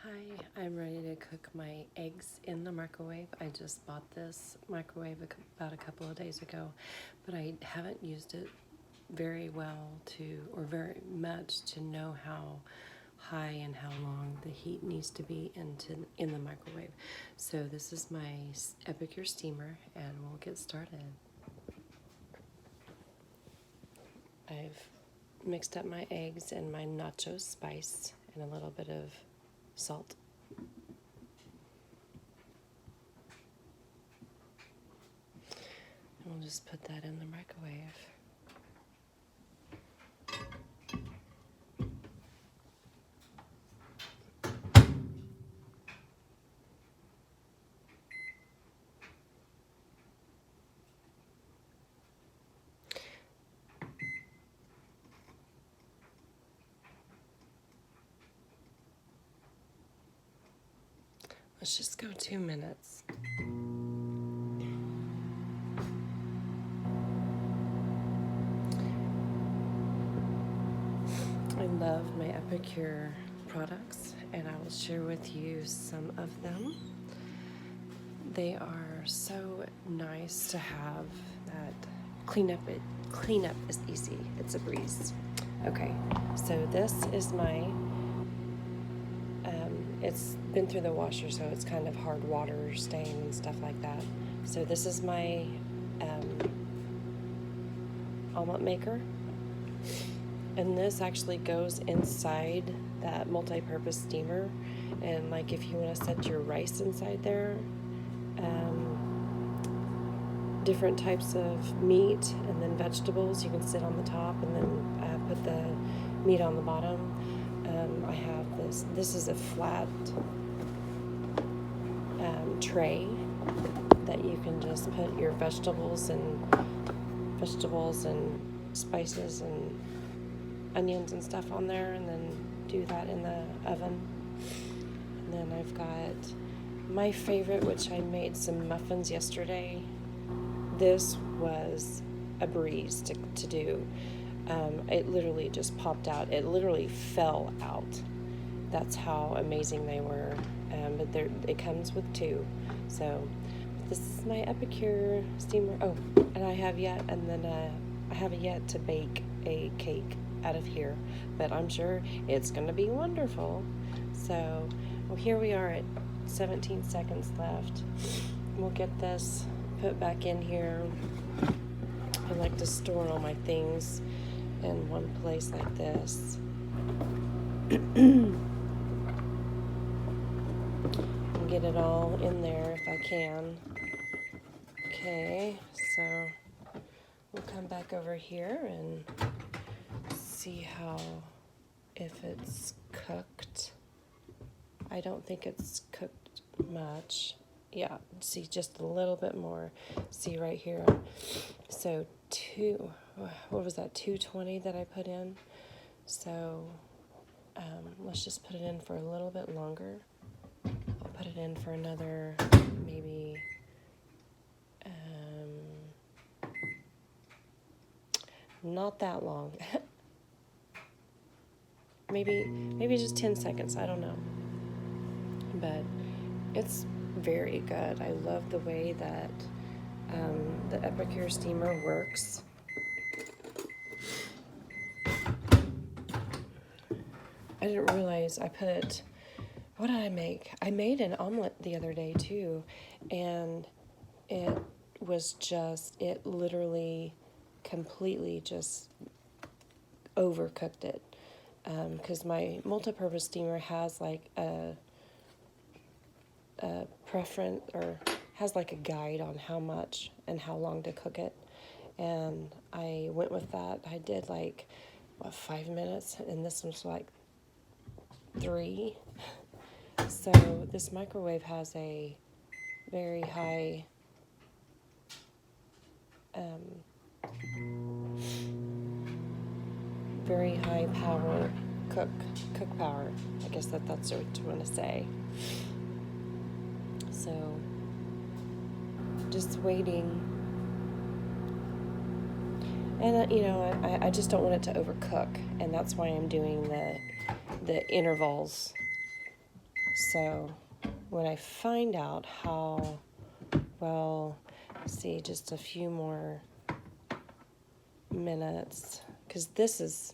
Hi, I'm ready to cook my eggs in the microwave. I just bought this microwave about a couple of days ago, but I haven't used it very well or very much to know how high and how long the heat needs to be in the microwave. So this is my Epicure steamer, and we'll get started. I've mixed up my eggs and my nacho spice and a little bit of salt. And we'll just put that in the microwave. Let's just go 2 minutes. I love my Epicure products, and I will share with you some of them. They are so nice to have. That cleanup is easy. It's a breeze. Okay, so this is my it's been through the washer, so it's kind of hard water stain and stuff like that. So this is my omelet maker, and this actually goes inside that multi-purpose steamer. And like if you want to set your rice inside there, different types of meat and then vegetables, you can sit on the top and then put the meat on the bottom. I have this is a flat tray that you can just put your vegetables and spices and onions and stuff on there, and then do that in the oven. And then I've got my favorite, which I made some muffins yesterday. This was a breeze to do. It literally just popped out. It literally fell out. That's how amazing they were. But it comes with two. So this is my Epicure steamer. Oh, and I have yet to bake a cake out of here, but I'm sure it's going to be wonderful. So, well, here we are at 17 seconds left. We'll get this put back in here. I like to store all my things in one place like this. And get it all in there if I can. Okay, so we'll come back over here and see if it's cooked. I don't think it's cooked much. Yeah, see, just a little bit more. See right here. So what was that, 220 that I put in? So let's just put it in for a little bit longer. I'll put it in for another maybe not that long. maybe just 10 seconds, I don't know. But it's very good. I love the way that the Epicure steamer works. I didn't realize what did I make? I made an omelet the other day too, and it literally completely just overcooked it. Because my multi-purpose steamer has like a preference, or has like a guide on how much and how long to cook it, and I went with that. I did 5 minutes, and this was like 3. So this microwave has a very high power cook power. I guess that's what you want to say. So just waiting, and I just don't want it to overcook, and that's why I'm doing the intervals. So when I find out how well, see, just a few more minutes, because this is,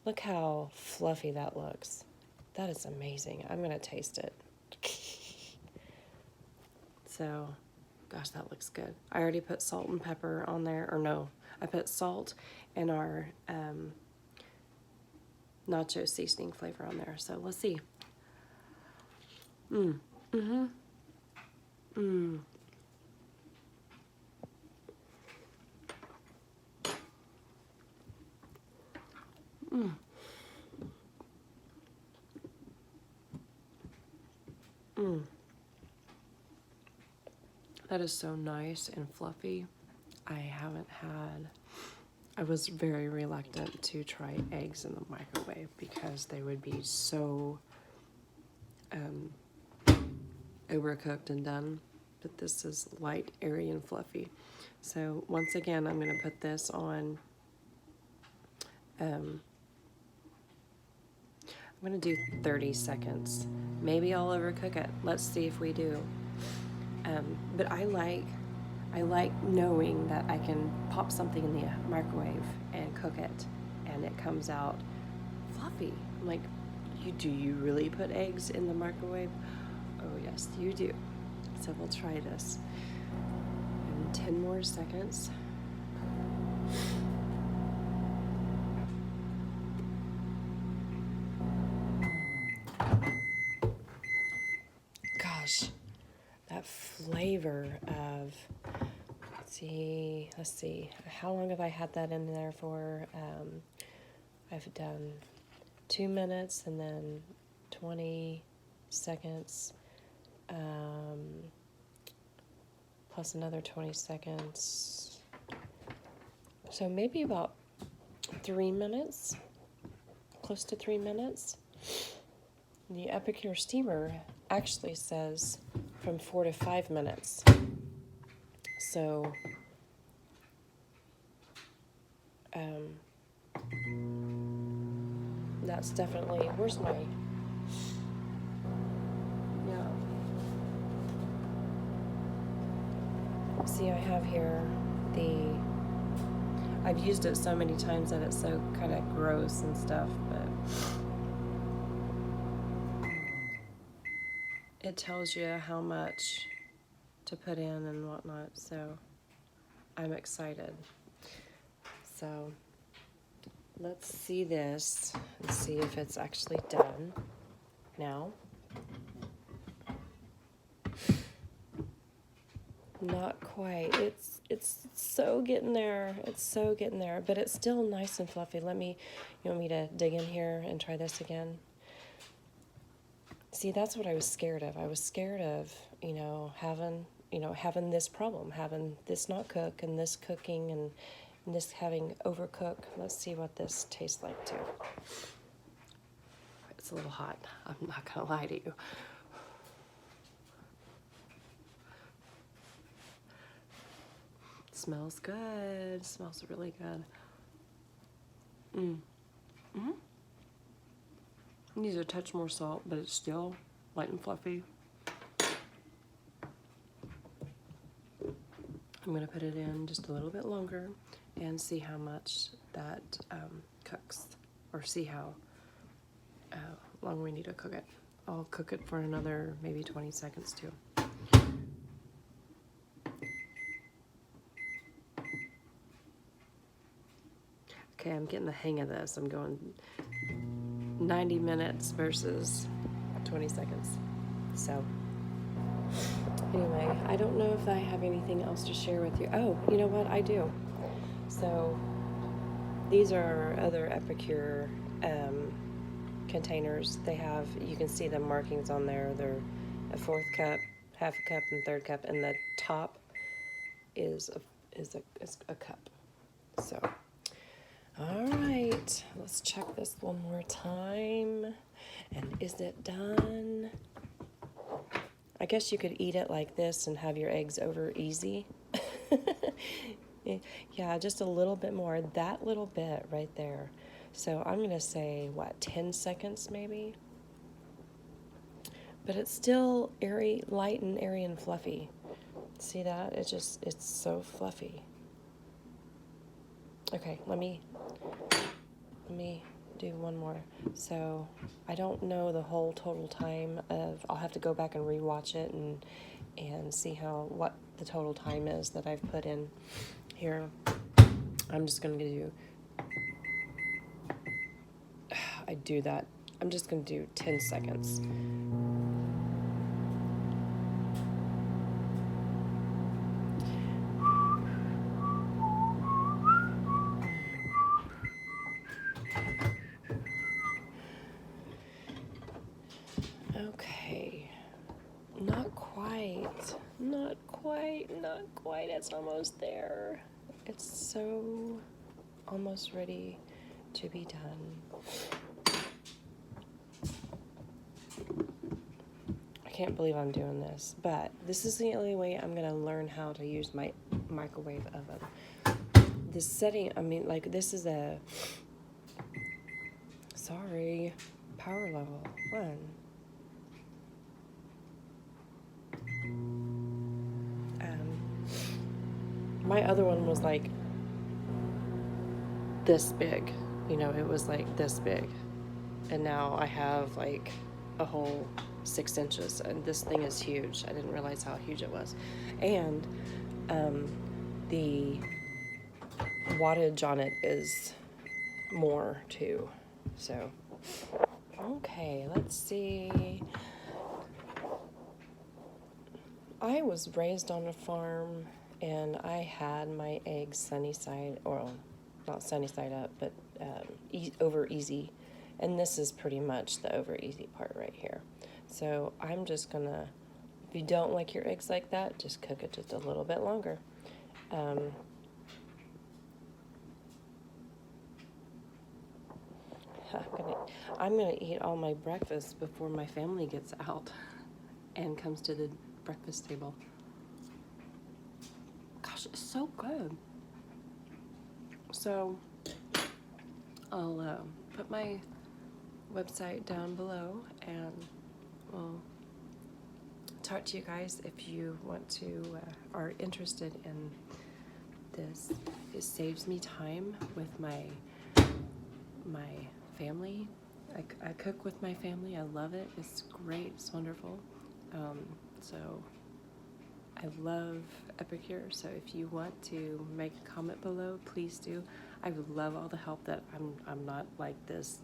look how fluffy that looks. That is amazing. I'm gonna taste it. So, gosh, that looks good. I already put salt and pepper on there, or no, I put salt and our nacho seasoning flavor on there. So let's see. Mm. Mm-hmm. Mm. Mm. Mm. That is so nice and fluffy. I was very reluctant to try eggs in the microwave because they would be so overcooked and done. But this is light, airy, and fluffy. So once again, I'm going to put this on. I'm going to do 30 seconds. Maybe I'll overcook it. Let's see if we do. But I like knowing that I can pop something in the microwave and cook it, and it comes out fluffy. I'm like, do you really put eggs in the microwave? Oh yes, you do. So we'll try this. And 10 more seconds. Gosh, that flavor of, let's see, how long have I had that in there for? I've done 2 minutes and then 20 seconds, plus another 20 seconds. So maybe about 3 minutes, close to 3 minutes. The Epicure steamer actually says from 4 to 5 minutes. So, that's definitely, where's my, yeah. See, I have here I've used it so many times that it's so kind of gross and stuff, but it tells you how much to put in and whatnot, so I'm excited. So let's see this and see if it's actually done now. Not quite. It's so getting there. It's so getting there, but it's still nice and fluffy. You want me to dig in here and try this again? See, that's what I was scared of. I was scared of, having this problem, having this not cook and this cooking and this having overcook. Let's see what this tastes like too. It's a little hot. I'm not gonna lie to you. Smells good. Smells really good. Needs a touch more salt, but it's still light and fluffy. I'm gonna put it in just a little bit longer and see how much that cooks, or see how long we need to cook it. I'll cook it for another maybe 20 seconds too. Okay, I'm getting the hang of this. I'm going 90 minutes versus 20 seconds. So anyway, I don't know if I have anything else to share with you. Oh, you know what? I do. So these are other Epicure containers. You can see the markings on there. They're a 4th cup, half a cup, and 3rd cup, and the top is a cup. So, all right, let's check this one more time. And is it done? I guess you could eat it like this and have your eggs over easy. Yeah, just a little bit more, that little bit right there. So I'm gonna say, 10 seconds maybe? but it's still airy, light and airy and fluffy. See that? It's so fluffy. Okay, let me do one more. So I don't know the whole total time of, I'll have to go back and rewatch it and see what the total time is that I've put in here. I'm just gonna do, I do that. I'm just gonna do 10 seconds. Okay, not quite, it's almost there. It's so almost ready to be done. I can't believe I'm doing this, but this is the only way I'm gonna learn how to use my microwave oven. This setting, this is a, sorry, power level 1. My other one was like this big, it was like this big. And now I have like a whole 6 inches, and this thing is huge. I didn't realize how huge it was. And the wattage on it is more too. So, okay, let's see. I was raised on a farm, and I had my eggs sunny side, or not sunny side up, but over easy. And this is pretty much the over easy part right here. So I'm just gonna, if you don't like your eggs like that, just cook it just a little bit longer. I'm gonna eat all my breakfast before my family gets out and comes to the breakfast table. Gosh, it's so good. So I'll put my website down below, and we'll talk to you guys if you want to are interested in this. It saves me time with my family. I cook with my family. I love it. It's great. It's wonderful. So I love Epicure. So if you want to make a comment below, please do. I would love all the help. That I'm not like this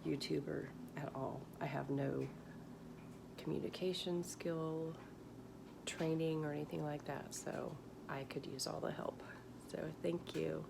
YouTuber at all. I have no communication skill, training, or anything like that. So I could use all the help. So thank you.